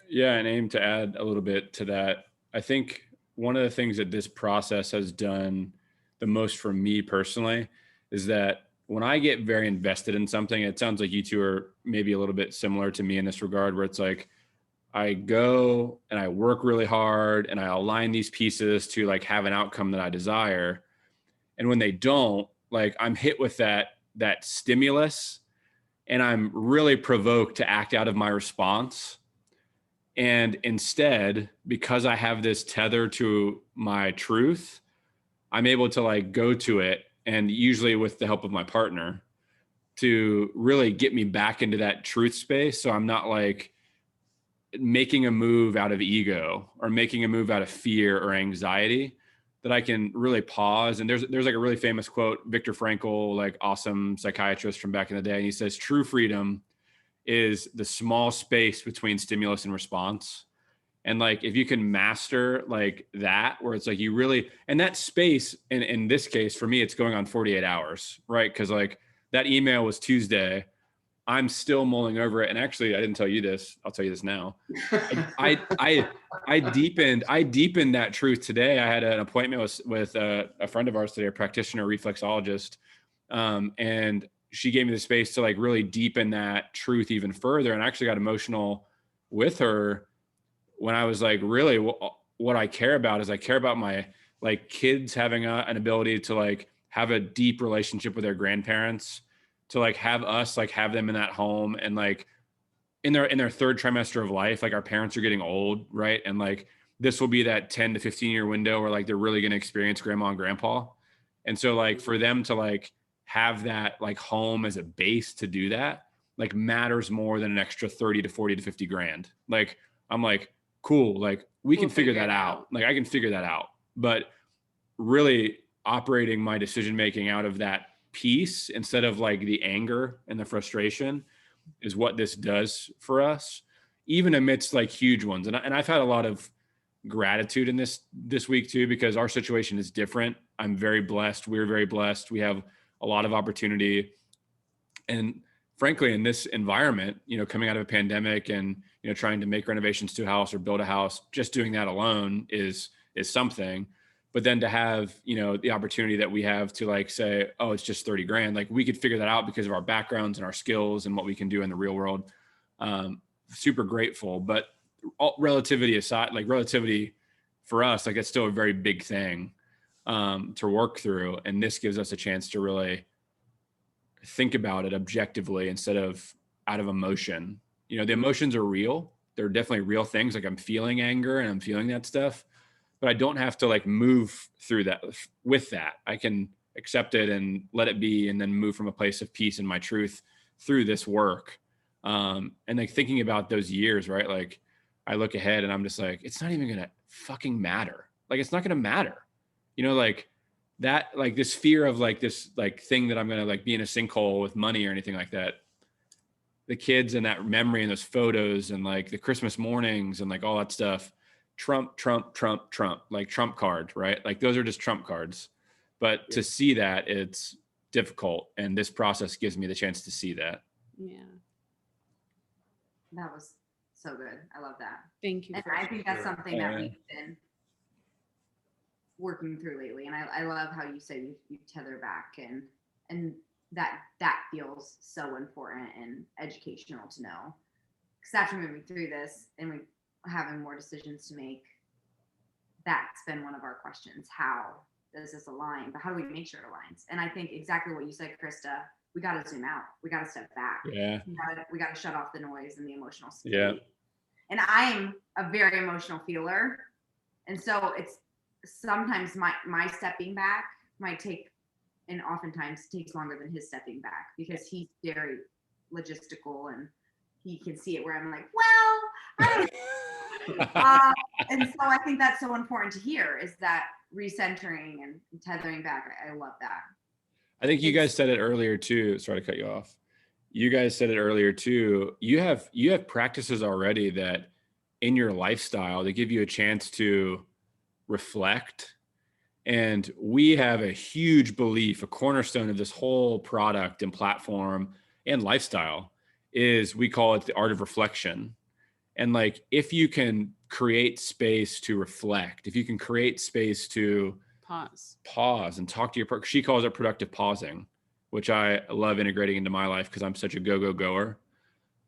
Yeah. And aim to add a little bit to that. I think one of the things that this process has done the most for me personally is that when I get very invested in something, it sounds like you two are maybe a little bit similar to me in this regard, where it's like, I go and I work really hard and I align these pieces to like have an outcome that I desire. And when they don't, like, I'm hit with that stimulus and I'm really provoked to act out of my response. And instead, because I have this tether to my truth, I'm able to like go to it, and usually with the help of my partner, to really get me back into that truth space. So I'm not like making a move out of ego or making a move out of fear or anxiety, that I can really pause. And there's like a really famous quote, Viktor Frankl, like awesome psychiatrist from back in the day. And he says, true freedom is the small space between stimulus and response. And like, if you can master like that, where it's like you really, and that space in this case, for me, it's going on 48 hours, right? Cause like that email was Tuesday. I'm still mulling over it. And actually, I didn't tell you this. I'll tell you this now. I deepened that truth today. I had an appointment with a friend of ours today, a practitioner, reflexologist. And she gave me the space to like really deepen that truth even further. And I actually got emotional with her when I was like, really, what I care about is I care about my like kids having an ability to like have a deep relationship with their grandparents, to like have us like have them in that home, and like in their third trimester of life, like our parents are getting old, right? And like this will be that 10 to 15 year window where like they're really going to experience grandma and grandpa. And so like for them to like have that like home as a base to do that, like matters more than an extra 30 to 40 to 50 grand. Like I'm like, cool, like we'll can figure that out. Like I can figure that out. But really operating my decision making out of that peace instead of like the anger and the frustration is what this does for us, even amidst like huge ones. And I've had a lot of gratitude in this week too, because our situation is different. I'm very blessed. We're very blessed. We have a lot of opportunity. And frankly, in this environment, you know, coming out of a pandemic and, you know, trying to make renovations to a house or build a house, just doing that alone is something. But then to have, you know, the opportunity that we have to like say, oh, it's just 30 grand. Like we could figure that out because of our backgrounds and our skills and what we can do in the real world. Super grateful. But relativity aside, like relativity for us, like it's still a very big thing to work through. And this gives us a chance to really think about it objectively instead of out of emotion. You know, the emotions are real. They're definitely real things. Like I'm feeling anger and I'm feeling that stuff, but I don't have to like move through that with that. I can accept it and let it be, and then move from a place of peace and my truth through this work. And like thinking about those years, right? Like I look ahead and I'm just like, it's not even going to fucking matter. Like, it's not going to matter, you know, like that, like this fear of like this, like thing that I'm going to like be in a sinkhole with money or anything like that. The kids and that memory and those photos and like the Christmas mornings and like all that stuff, Trump, like Trump card, right? Like those are just Trump cards. But to see that, it's difficult. And this process gives me the chance to see that. Yeah. That was so good. I love that. Thank you. And I think that's something that we've been working through lately. And I love how you say you tether back and that feels so important and educational to know. Because after moving through this and we having more decisions to make, that's been one of our questions. How does this align? But how do we make sure it aligns? And I think exactly what you said, Krista, we got to zoom out. We got to step back. Yeah. We got to shut off the noise and the emotional state. Yeah. And I'm a very emotional feeler. And so it's sometimes my stepping back might take, and oftentimes takes longer than his stepping back because he's very logistical and he can see it where I'm like, well, and so I think that's so important to hear is that recentering and tethering back. I love that. I think you guys said it earlier too. Sorry to cut you off. You guys said it earlier too. You have practices already that in your lifestyle, they give you a chance to reflect. And we have a huge belief, a cornerstone of this whole product and platform and lifestyle is we call it the art of reflection. And like, if you can create space to reflect, if you can create space to pause and talk to your, she calls it productive pausing, which I love integrating into my life because I'm such a goer.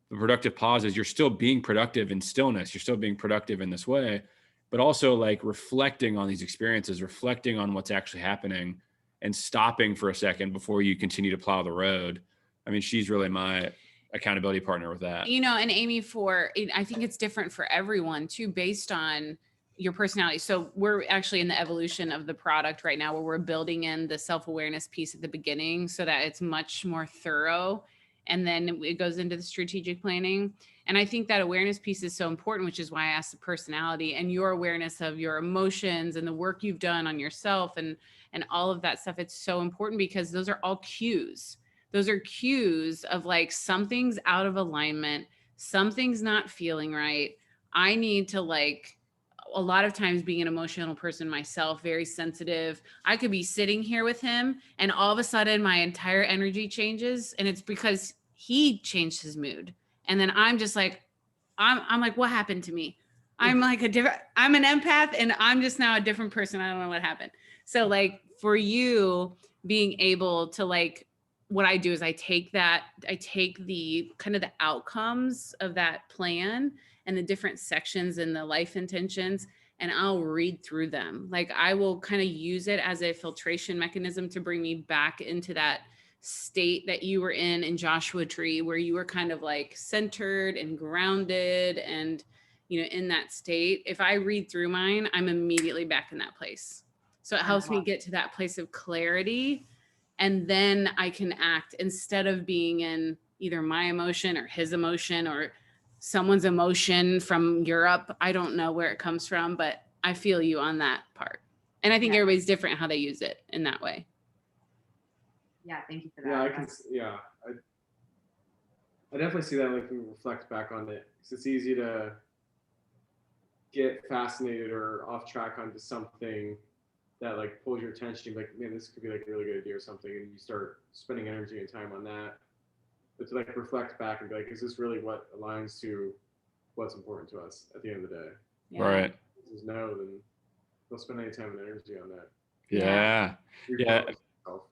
The productive pause is you're still being productive in stillness. You're still being productive in this way, but also like reflecting on these experiences, reflecting on what's actually happening and stopping for a second before you continue to plow the road. I mean, she's really my accountability partner with that. You know, and Amy, I think it's different for everyone too, based on your personality. So we're actually in the evolution of the product right now where we're building in the self-awareness piece at the beginning so that it's much more thorough. And then it goes into the strategic planning. And I think that awareness piece is so important, which is why I asked the personality and your awareness of your emotions and the work you've done on yourself and all of that stuff. It's so important because those are all cues. Those are cues of like something's out of alignment, something's not feeling right. I need to like, a lot of times being an emotional person myself, very sensitive, I could be sitting here with him and all of a sudden my entire energy changes. And it's because he changed his mood. And then I'm just like, I'm like, what happened to me? I'm like I'm an empath and I'm just now a different person. I don't know what happened. So like for you being able to like, what I do is I take the kind of the outcomes of that plan and the different sections and the life intentions, and I'll read through them. Like I will kind of use it as a filtration mechanism to bring me back into that state that you were in Joshua Tree, where you were kind of like centered and grounded and, you know, in that state. If I read through mine, I'm immediately back in that place. So it helps me get to that place of clarity. And then I can act instead of being in either my emotion or his emotion or someone's emotion from Europe. I don't know where it comes from, but I feel you on that part. And I think everybody's different how they use it in that way. Yeah, thank you for that. Yeah, I definitely see that. Like we reflect back on it, because it's easy to get fascinated or off track onto something that like pulls your attention. Like, man, this could be like a really good idea or something, and you start spending energy and time on that. But to like reflect back and be like, is this really what aligns to what's important to us at the end of the day? Yeah. Right. If there's no, then don't spend any time and energy on that. Yeah. Yeah.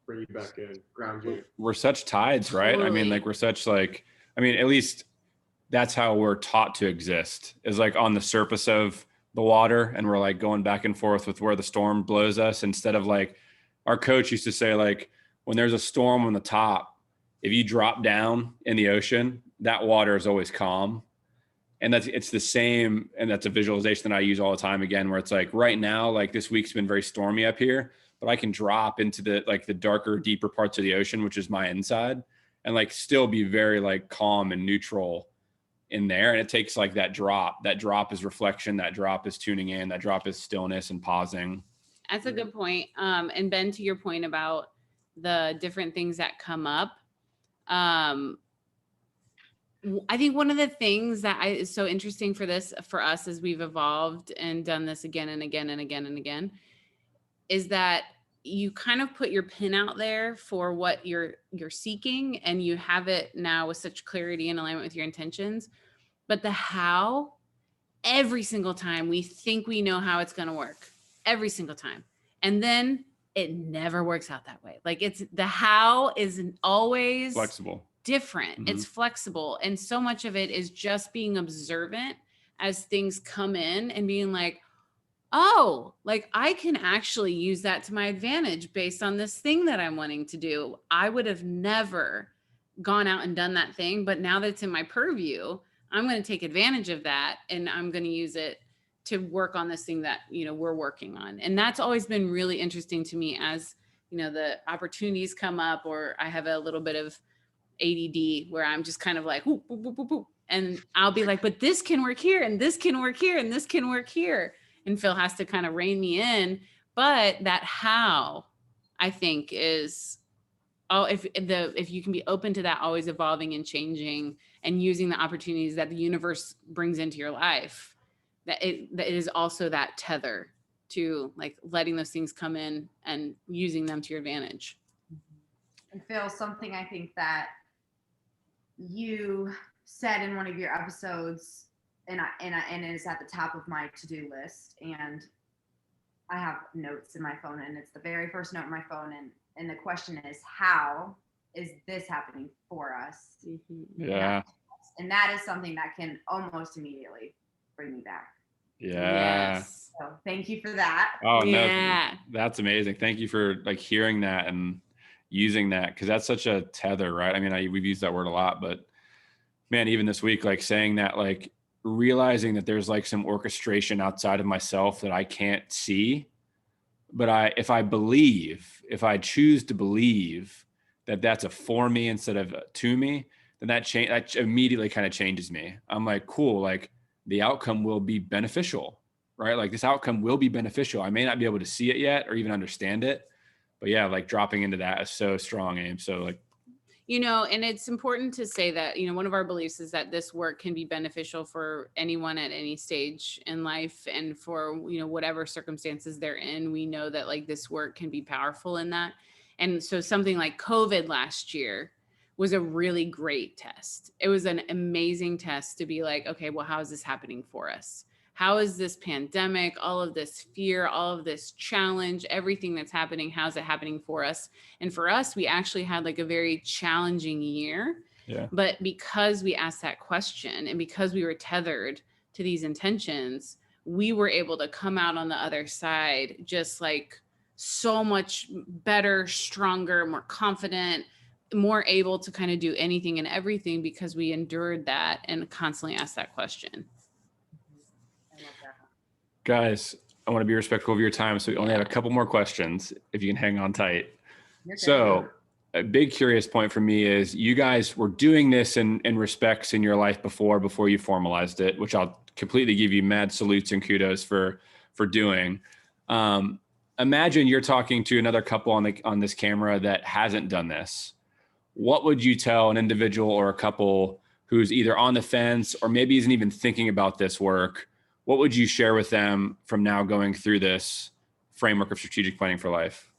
Bring you back in, ground you. We're such tides, right? Totally. I mean, like we're such like, I mean, at least that's how we're taught to exist, is like on the surface of the water, and we're like going back and forth with where the storm blows us, instead of like, our coach used to say, like, when there's a storm on the top, if you drop down in the ocean, that water is always calm. And it's the same. And that's a visualization that I use all the time, again, where it's like right now, like this week's been very stormy up here, but I can drop into the, like the darker, deeper parts of the ocean, which is my inside, and like still be very like calm and neutral in there. And it takes like that drop is reflection. That drop is tuning in. That drop is stillness and pausing. That's a good point. And Ben, to your point about the different things that come up, I think one of the things that is so interesting for us as we've evolved and done this again and again and again and again, is that you kind of put your pin out there for what you're seeking, and you have it now with such clarity and alignment with your intentions. But the how, every single time we think we know how it's going to work, every single time. And then it never works out that way. Like the how is always Flexible, different. It's flexible. And so much of it is just being observant as things come in and being like, oh, like I can actually use that to my advantage based on this thing that I'm wanting to do. I would have never gone out and done that thing, but now that it's in my purview, I'm going to take advantage of that, and I'm going to use it to work on this thing that, we're working on. And that's always been really interesting to me as, the opportunities come up, or I have a little bit of ADD where I'm just kind of like, whoop, whoop, whoop, whoop, whoop. And I'll be like, but this can work here, and this can work here, and this can work here. And Phil has to kind of rein me in. But that how, I think, is, if you can be open to that always evolving and changing and using the opportunities that the universe brings into your life, that it is also that tether to like letting those things come in and using them to your advantage. And Phil, something I think that you said in one of your episodes, and it is at the top of my to-do list, and I have notes in my phone, and it's the very first note in my phone, and the question is, how is this happening for us? Yeah. And that is something that can almost immediately bring me back. Yeah. Yes. So thank you for that. Oh, Yeah. no, that's amazing. Thank you for like hearing that and using that, because that's such a tether, right? I mean, we've used that word a lot, but man, even this week, like saying that, like realizing that there's like some orchestration outside of myself that I can't see, but if I choose to believe that that's a for me instead of to me, then that immediately kind of changes me. I'm like, cool, like the outcome will be beneficial, right? Like this outcome will be beneficial. I may not be able to see it yet or even understand it, but yeah, like dropping into that is so strong, Aim. So like, and it's important to say that, one of our beliefs is that this work can be beneficial for anyone at any stage in life, and for, whatever circumstances they're in. We know that like this work can be powerful in that. And so something like COVID last year was a really great test. It was an amazing test to be like, okay, well, how is this happening for us? How is this pandemic, all of this fear, all of this challenge, everything that's happening, how's it happening for us? And for us, we actually had like a very challenging year. yeah. But because we asked that question, and because we were tethered to these intentions, we were able to come out on the other side just like so much better, stronger, more confident, more able to kind of do anything and everything, because we endured that and constantly asked that question. Guys, I want to be respectful of your time, so we only have a couple more questions if you can hang on tight. So a big curious point for me is, you guys were doing this in respects in your life before you formalized it, which I'll completely give you mad salutes and kudos for doing. Imagine you're talking to another couple on this camera that hasn't done this. What would you tell an individual or a couple who's either on the fence or maybe isn't even thinking about this work? What would you share with them from now going through this framework of strategic planning for life?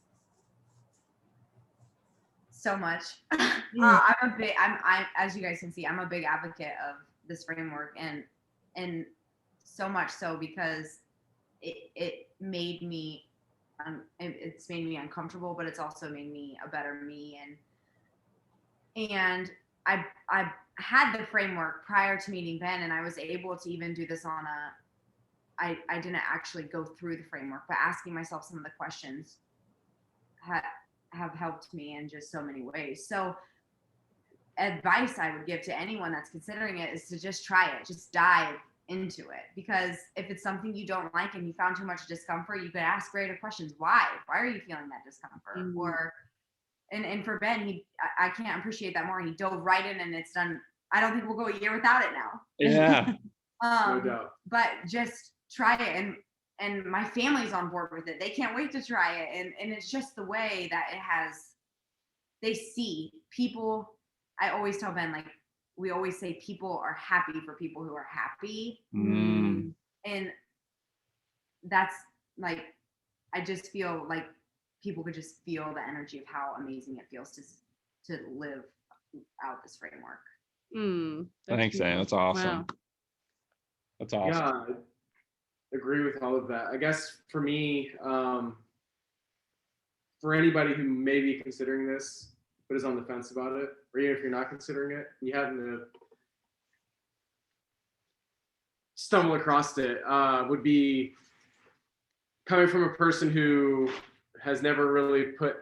So much. As you guys can see, I'm a big advocate of this framework, and so much so because it made me it's made me uncomfortable, but it's also made me a better me. And I had the framework prior to meeting Ben, and I was able to even do this on I didn't actually go through the framework, but asking myself some of the questions have helped me in just so many ways. So advice I would give to anyone that's considering it is to just try it, just dive into it. Because if it's something you don't like and you found too much discomfort, you could ask greater questions. Why are you feeling that discomfort? Mm-hmm. Or and for Ben, I can't appreciate that more. He dove right in, and it's done. I don't think we'll go a year without it now. Yeah. No doubt. But just try it, and my family's on board with it. They can't wait to try it, and it's just the way that it has. They see people. I always tell Ben, like, we always say people are happy for people who are happy. Mm. And that's like, I just feel like people could just feel the energy of how amazing it feels to live out this framework. Thanks, Anne. That's awesome. Wow. That's awesome. Yeah, I agree with all of that. I guess for me, for anybody who may be considering this, but is on the fence about it, or even if you're not considering it, you happen to stumble across it, would be coming from a person who has never really put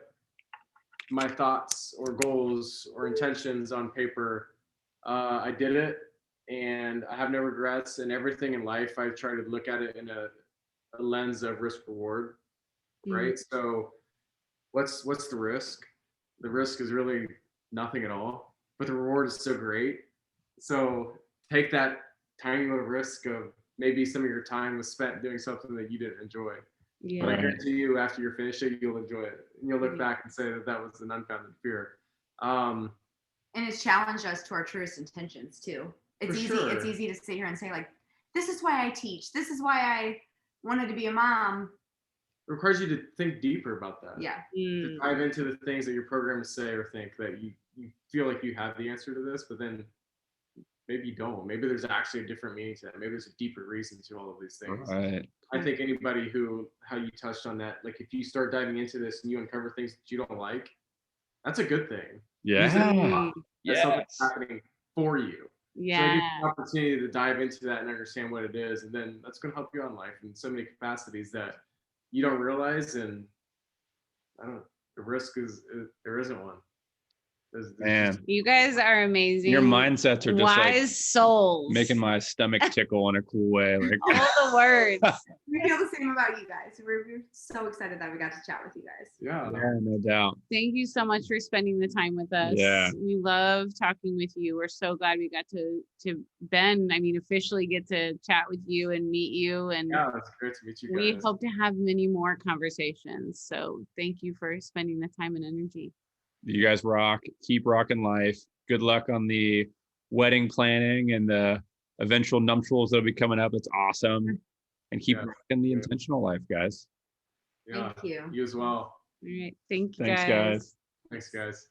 my thoughts or goals or intentions on paper. I did it, and I have no regrets, and everything in life, I try to look at it in a lens of risk reward, right? So what's the risk? The risk is really nothing at all, but the reward is so great. So take that tiny little risk of maybe some of your time was spent doing something that you didn't enjoy. Yeah. But I guarantee you, after you're finished it, you'll enjoy it. And you'll look back and say that was an unfounded fear. And it's challenged us to our truest intentions too. It's easy. Sure. It's easy to sit here and say, like, this is why I teach. This is why I wanted to be a mom. It requires you to think deeper about that. Yeah. To dive into the things that you're programmed to say or think, that you feel like you have the answer to this, but then maybe you don't. Maybe there's actually a different meaning to that. Maybe there's a deeper reason to all of these things. Right. I think anybody how you touched on that, like if you start diving into this and you uncover things that you don't like, that's a good thing. Yeah. That's something that's happening for you. Yeah. So it gives you an opportunity to dive into that and understand what it is. And then that's going to help you out in life in so many capacities that you don't realize. And I don't know, the risk there isn't one. Man, you guys are amazing. Your mindsets are just wise like souls, making my stomach tickle in a cool way. Like all the words. We feel the same about you guys. We're so excited that we got to chat with you guys. Yeah, no doubt. Thank you so much for spending the time with us. Yeah. We love talking with you. We're so glad we got to Ben, officially get to chat with you and meet you. And yeah, it's great to meet you guys. We hope to have many more conversations. So thank you for spending the time and energy. You guys rock. Keep rocking life. Good luck on the wedding planning and the eventual nuptials that'll be coming up. It's awesome. And keep rocking the intentional life, guys. Yeah, thank you. You as well. All right. Thank you, Thanks, guys. Thanks, guys.